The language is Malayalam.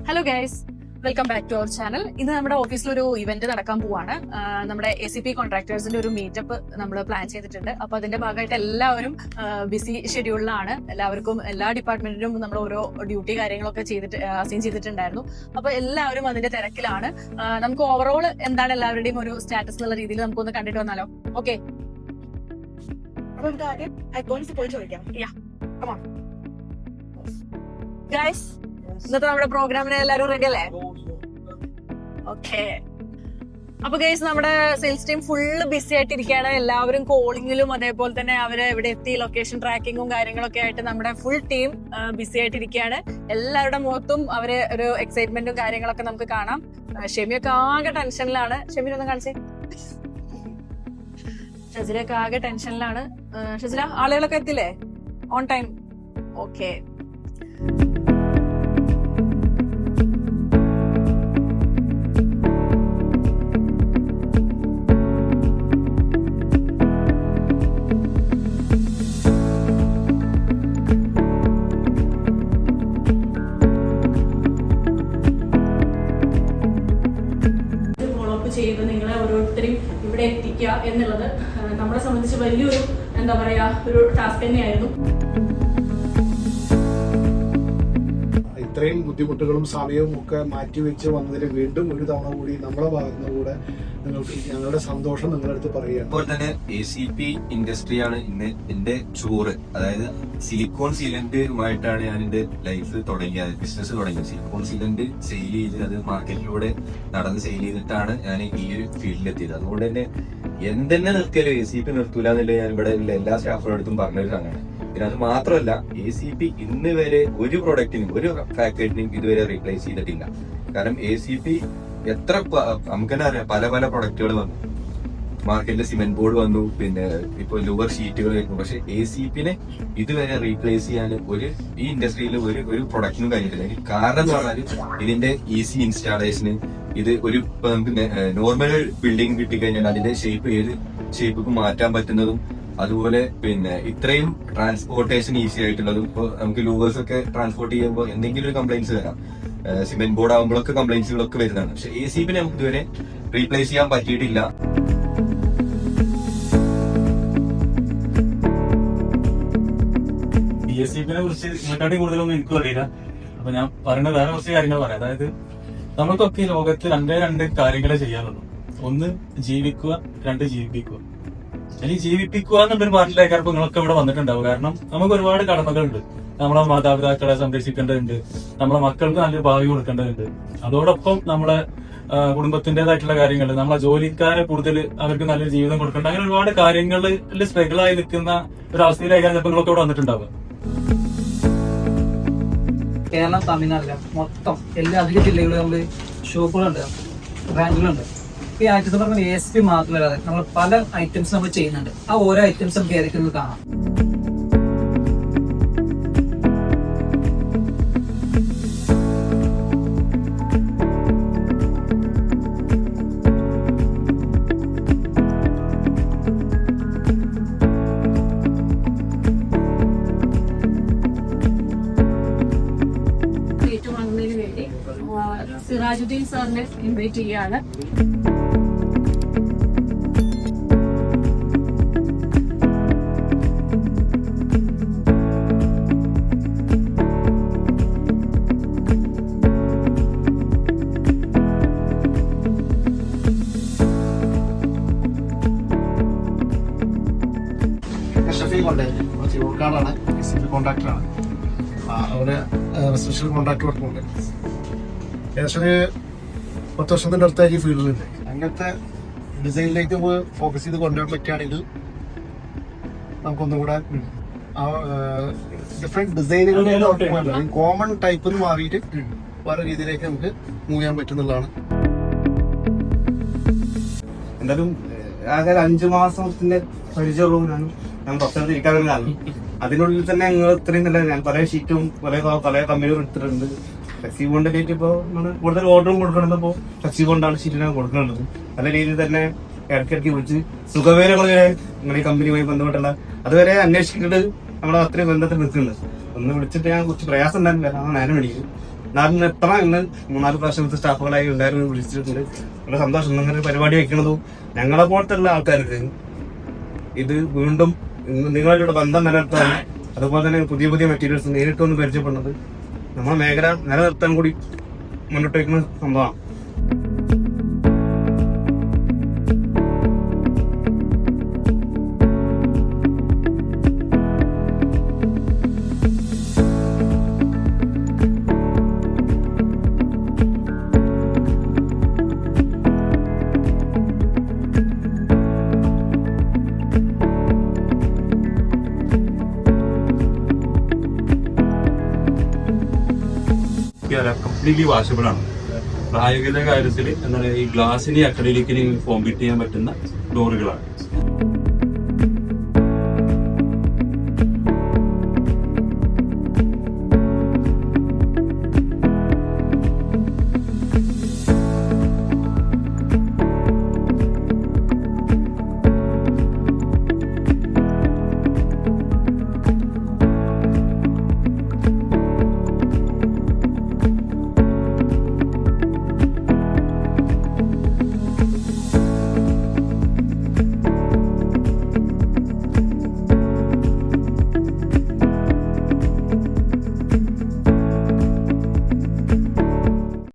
Hello guys, welcome back to our channel. ഇന്ന് നമ്മുടെ ഓഫീസിലൊരു ഇവന്റ് നടക്കാൻ പോവാണ്. നമ്മുടെ ACP കോൺട്രാക്ടേഴ്സിന്റെ ഒരു മീറ്റപ്പ് നമ്മൾ പ്ലാൻ ചെയ്തിട്ടുണ്ട്. അപ്പൊ അതിന്റെ ഭാഗമായിട്ട് എല്ലാവരും ബിസി ഷെഡ്യൂളിലാണ്. എല്ലാവർക്കും എല്ലാ ഡിപ്പാർട്ട്മെന്റിനും നമ്മൾ ഓരോ ഡ്യൂട്ടി കാര്യങ്ങളൊക്കെ അസൈൻ ചെയ്തിട്ടുണ്ടായിരുന്നു. അപ്പൊ എല്ലാവരും അതിന്റെ തിരക്കിലാണ്. നമുക്ക് ഓവറോൾ എന്താണ് എല്ലാവരുടെയും ഒരു സ്റ്റാറ്റസ് എന്നുള്ള രീതിയിൽ നമുക്കൊന്ന് കണ്ടിട്ട് വന്നാലോ? ഓക്കെ, അപ്പൊ നമുക്ക് ആദ്യം അക്കൗണ്ട്സ് പോയി ചോദിക്കാം. ഗൈസ്, ഇന്നത്തെ നമ്മുടെ പ്രോഗ്രാമിന് എല്ലാവരും റെഡി അല്ലേ? ഓക്കെ. അപ്പൊ ഗൈസ്, നമ്മുടെ സെയിൽസ് ടീം ഫുള്ള് ബിസി ആയിട്ടിരിക്കുകയാണ്. എല്ലാവരും കോളിങ്ങിലും അതേപോലെ തന്നെ അവര് ഇവിടെ എത്തി ലൊക്കേഷൻ ട്രാക്കിങ്ങും കാര്യങ്ങളൊക്കെ ആയിട്ട് നമ്മുടെ ഫുൾ ടീം ബിസി ആയിട്ടിരിക്കുകയാണ്. എല്ലാവരുടെ മുഖത്തും അവര് ഒരു എക്സൈറ്റ്മെന്റും കാര്യങ്ങളൊക്കെ നമുക്ക് കാണാം. ഷെമിയൊക്കെ ആകെ ടെൻഷനിലാണ്. ഷെമിനൊന്നും കാണിച്ചേ. ഷെസിലൊക്കെ ആകെ ടെൻഷനിലാണ്. ഷെസില, ആളുകളൊക്കെ എത്തില്ലേ ഓൺ ടൈം? ഓക്കെ. ചെയ്ത് നിങ്ങളെ ഓരോരുത്തരും ഇവിടെ എത്തിക്കുക എന്നുള്ളത് നമ്മളെ സംബന്ധിച്ച് വലിയൊരു ഒരു ടാസ്ക് തന്നെയായിരുന്നു. ഇത്രയും ബുദ്ധിമുട്ടുകളും സമയവും ഒക്കെ മാറ്റിവെച്ച് വന്നതിന് വീണ്ടും ഒരു തവണ കൂടി നമ്മളെ ഭാഗത്തുനിന്ന് കൂടെ നിങ്ങൾക്ക് ഞങ്ങളുടെ സന്തോഷം നിങ്ങളുടെ അടുത്ത് പറയുകയാണ്. ഇപ്പോൾ തന്നെ ACP ഇൻഡസ്ട്രിയാണ് ഇന്ന് എന്റെ ചോറ്. അതായത് സിലിക്കോൺ സീലന്റുമായിട്ടാണ് ഞാൻ എന്റെ ലൈഫ് തുടങ്ങിയത്, ബിസിനസ് തുടങ്ങിയത്. സിലിക്കോൺ സീലന്റ് സെയിൽ ചെയ്ത് അത് മാർക്കറ്റിലൂടെ നടന്ന് സെയിൽ ചെയ്തിട്ടാണ് ഞാൻ ഈ ഒരു ഫീൽഡിലെത്തിയത്. അതുകൊണ്ട് തന്നെ എന്തെന്നെ നിർത്തിയാലും ACP നിർത്തൂല എന്നുള്ളത് ഞാൻ ഇവിടെ എല്ലാ സ്റ്റാഫുകളുടെ അടുത്തും പറഞ്ഞൊരു സംഘമാണ്. പിന്നെ അത് മാത്രമല്ല, ACP ഇന്ന് വരെ ഒരു പ്രൊഡക്റ്റിനും ഒരു ഫാക്ടറിനും ഇതുവരെ റീപ്ലേസ് ചെയ്തിട്ടില്ല. കാരണം ACP എത്ര നമുക്ക് തന്നെ അറിയാം, പല പല പ്രൊഡക്റ്റുകൾ വന്നു മാർക്കറ്റിൽ. സിമെന്റ് ബോർഡ് വന്നു, പിന്നെ ഇപ്പൊ ലൂവർ ഷീറ്റുകൾ വരുന്നു. പക്ഷെ ACP-നെ ഇതുവരെ റീപ്ലേസ് ചെയ്യാൻ ഈ ഇൻഡസ്ട്രിയിൽ ഒരു പ്രൊഡക്റ്റിനും കഴിഞ്ഞിട്ടില്ല. കാരണം എന്ന് പറഞ്ഞാൽ ഇതിന്റെ ഈസി ഇൻസ്റ്റാളേഷന്, ഇത് ഇപ്പൊ നമുക്ക് നോർമൽ ബിൽഡിംഗ് കിട്ടിക്കഴിഞ്ഞാൽ അതിന്റെ ഷേപ്പ് ഏത് ഷേപ്പിക്ക് മാറ്റാൻ പറ്റുന്നതും, അതുപോലെ പിന്നെ ഇത്രയും ട്രാൻസ്പോർട്ടേഷൻ ഈസി ആയിട്ടുള്ളതും. ഇപ്പൊ നമുക്ക് ലൂവേഴ്സ് ഒക്കെ ട്രാൻസ്പോർട്ട് ചെയ്യുമ്പോൾ എന്തെങ്കിലും ഒരു കംപ്ലൈന്റ്സ് വരാം. സിമെന്റ് ബോർഡ് ആകുമ്പോഴൊക്കെ കംപ്ലൈന്റ്സുകളൊക്കെ വരുന്നതാണ്. പക്ഷെ ACP-നെ നമുക്ക് ഇതുവരെ റീപ്ലേസ് ചെയ്യാൻ പറ്റിയിട്ടില്ല. ACP-നെ കുറിച്ച് ഇതിനെക്കാട്ടി കൂടുതലൊന്നും എനിക്ക് അറിയില്ല. അപ്പൊ ഞാൻ പറയുന്ന വേറെ കുറച്ച് കാര്യങ്ങൾ പറയാം. അതായത് നമുക്കൊക്കെ ഈ ലോകത്ത് രണ്ട് കാര്യങ്ങളെ ചെയ്യാനുള്ളൂ. ഒന്ന് ജീവിക്കുക, രണ്ട് ജീവിപ്പിക്കുക. ഇനി ജീവിപ്പിക്കുക എന്നുള്ളൊരു പാർട്ടിലേക്കാർക്കും നിങ്ങളൊക്കെ ഇവിടെ വന്നിട്ടുണ്ടാവും. കാരണം നമുക്ക് ഒരുപാട് കടമകളുണ്ട്. നമ്മളെ മാതാപിതാക്കളെ സംരക്ഷിക്കേണ്ടതുണ്ട്, നമ്മളെ മക്കൾക്ക് നല്ലൊരു ഭാവി കൊടുക്കേണ്ടതുണ്ട്. അതോടൊപ്പം നമ്മളെ കുടുംബത്തിന്റേതായിട്ടുള്ള കാര്യങ്ങൾ, നമ്മളെ ജോലിക്കാരെ കൂടുതൽ അവർക്ക് നല്ലൊരു ജീവിതം കൊടുക്കേണ്ട, അങ്ങനെ ഒരുപാട് കാര്യങ്ങളിൽ സ്ട്രഗിൾ ആയി നിൽക്കുന്ന ഒരു അവസ്ഥയിലേക്കാണ് ചിലപ്പോൾ നിങ്ങളൊക്കെ ഇവിടെ വന്നിട്ടുണ്ടാവുക. കേരളം, തമിഴ്നാട്ടിലെ മൊത്തം എല്ലാ അധിക ജില്ലകളിലും നമ്മൾ ഷോപ്പുകളുണ്ട്, ബ്രാഞ്ചുകളുണ്ട്. ഈ ഐറ്റംസ് പറഞ്ഞാൽ ACP മാത്രമല്ലാതെ നമ്മൾ പല ഐറ്റംസ് നമ്മൾ ചെയ്യുന്നുണ്ട്. ആ ഓരോ ഐറ്റംസ് നമുക്ക് ഏതൊക്കെ കാണാം. വാങ്ങുന്നതിന് വേണ്ടി സിറാജുദ്ദീൻ സാറിനെ ഇൻവൈറ്റ് ചെയ്യാണ്. ചിവൂർക്കാടാണ്, ACP കോൺട്രാക്ടറാണ്. അവര് റെസിഡൻഷ്യൽ കോൺട്രാക്ട് വർക്കുണ്ട്. ഏകദേശം 10 വർഷത്തിന്റെ അടുത്തായി ഈ ഫീൽഡിലുണ്ട്. അങ്ങനത്തെ ഡിസൈനിലേക്ക് ഫോക്കസ് ചെയ്ത് കൊണ്ടുവരാൻ പറ്റുകയാണെങ്കിൽ നമുക്കൊന്നും കൂടെ ഡിഫറെന്റ് ഡിസൈനുകൾ കോമൺ ടൈപ്പിൽ നിന്ന് മാറിയിട്ട് വേറെ രീതിയിലേക്ക് നമുക്ക് മൂവ് ചെയ്യാൻ പറ്റുന്നതാണ്. എന്തായാലും ആകെ 5 മാസത്തിന്റെ പരിചയമുള്ളൂ ഞാൻ പുറത്തോട്ട് ഇരിക്കാൻ കാരണം. അതിനുള്ളിൽ തന്നെ ഞങ്ങൾ ഇത്രയും നല്ല, ഞാൻ പല ഷീറ്റും പല കമ്പനികളും എടുത്തിട്ടുണ്ട്. ഫ്ലെക്സി ബോണ്ടിലേക്ക് ഇപ്പോൾ നമ്മൾ കൂടുതൽ ഓർഡറും കൊടുക്കുന്നത് ഇപ്പോൾ ഫ്ലെക്സി ബോണ്ടാണ് ഷീറ്റിനാണ് കൊടുക്കുന്നത്. നല്ല രീതിയിൽ തന്നെ ഇടയ്ക്കിടയ്ക്ക് വിളിച്ച് സുഖവിവരങ്ങൾ നിങ്ങൾ ഈ കമ്പനിയുമായി ബന്ധപ്പെട്ടുള്ള അതുവരെ അന്വേഷിച്ചിട്ട് നമ്മൾ അത്രയും ബന്ധത്തിൽ നിൽക്കുന്നുണ്ട്. ഒന്ന് വിളിച്ചിട്ട് ഞാൻ കുറച്ച് പ്രയാസം ഉണ്ടായിരുന്നില്ല, നേരം മേടിക്കും. നാട്ടിൽ നിന്ന് എത്ര എന്ന് 3-4 പ്രാവശ്യം സ്റ്റാഫുകളായി എല്ലാവരും വിളിച്ചിട്ടുണ്ട്. വളരെ സന്തോഷം. ഇങ്ങനെ ഒരു പരിപാടി വെക്കുന്നതും ഞങ്ങളെ പോലത്തെ ഉള്ള ആൾക്കാർക്ക് ഇത് വീണ്ടും നിങ്ങളുടെ ബന്ധം നിലനിർത്താൻ, അതുപോലെ തന്നെ പുതിയ പുതിയ മെറ്റീരിയൽസ് നേരിട്ടൊന്ന് പരിചയപ്പെടുന്നത് നമ്മുടെ മേഖല നിലനിർത്താൻ കൂടി മുന്നോട്ട് വയ്ക്കുന്ന സംഭവമാണ്. കംപ്ലീറ്റ്ലി വാഷബിൾ ആണ്. പ്രായോഗിക കാര്യത്തിൽ എന്താണ് ഈ ഗ്ലാസിനെ അക്രലിക്കിനെയും കോമ്പീറ്റ് ചെയ്യാൻ പറ്റുന്ന ഡോറുകളാണ്.